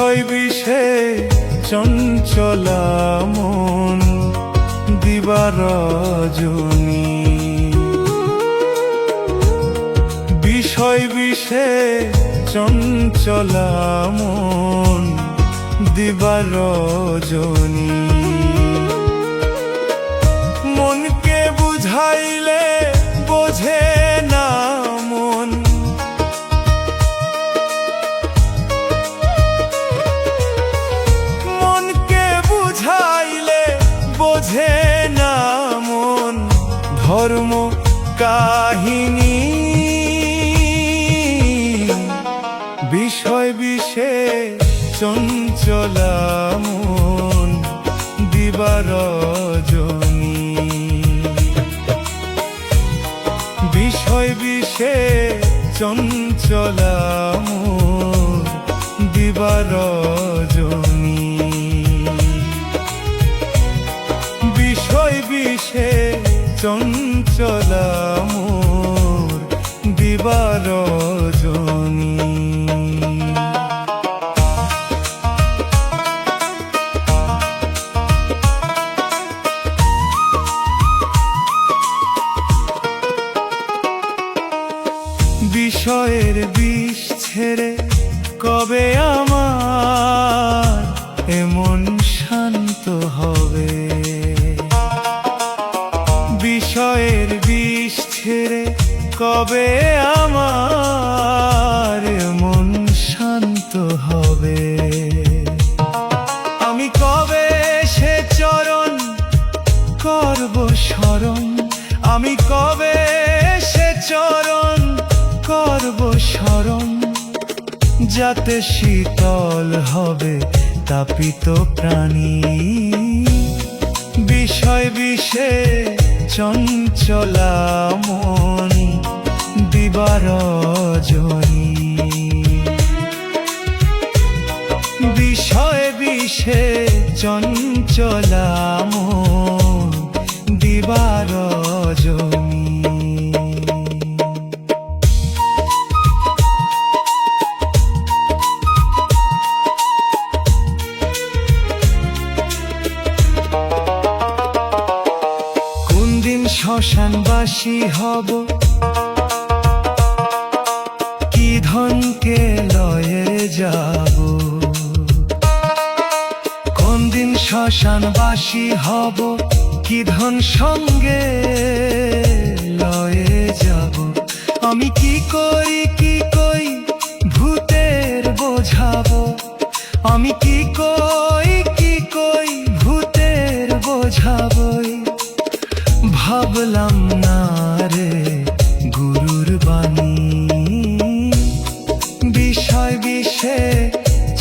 বিষয় বিষে চঞ্চলা মন দিবা রজনী। বিষয় বিষে চঞ্চলা মন দিবা রজনী। মনকে বুঝাইলে বোঝে না মন, মনকে বুঝাইলে বোঝে না মন। ধর্ম কাহিনী বিষয় বিষে চঞ্চলা মন দিবা রজনী। বিষয় বিষে চঞ্চলা মন দিবা রজনী। বিষয় বিষে চঞ্চলা মন দিবা রজনী। বিষয়ের বিষ ছেড়ে কবে আমার এমন শান্ত হবে? বিষয়ের বিষ ছেড়ে কবে আমার এমন শান্ত হবে? আমি কবে সে চরণ করব স্মরণ, আমি কবে সে চরণ করব স্মরণ, যাতে শীতল হবে তাপিত প্রাণী। বিষয় বিষে চঞ্চলা মন দিবা রজনী। বিষয় বিষে চঞ্চলা মন দিবা রজনী। শ্মশানবাসী হব, কি ধনকে লয়ে যাব? কোন দিন শ্মশানবাসী হব, কি ধন সঙ্গে লয়ে যাব? আমি কি করি ভূতের বোঝাবো, আমি কি কই ভূতের বোঝাবই। ভাবলাম না রে গুরুর বাণী। বিষয় বিষে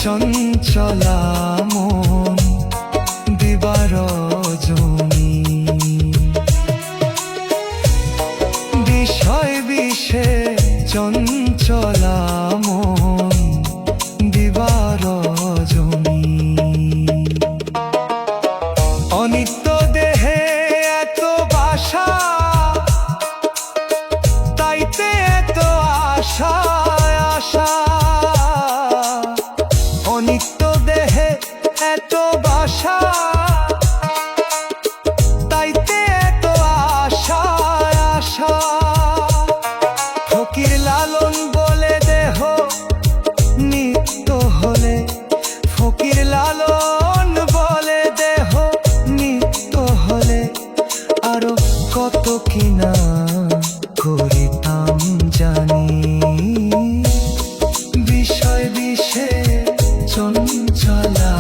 চঞ্চলা মন দিবা রজনী। বিষয় বিষে চঞ্চলা মন দিবা রজনী। অনিত্য দেহে এত বাসা, তাইতে এত আশা আশা। অনিত্য দেহে এত বাসা, তাইতে এত আশা আশা। ফকির লালন বলে দেহ নিত্য হলে, ফকির লালন বলে দেহ নিত্য হলে আরো কত কিনা করিতাম জানি। বিষয় বিষে চঞ্চলা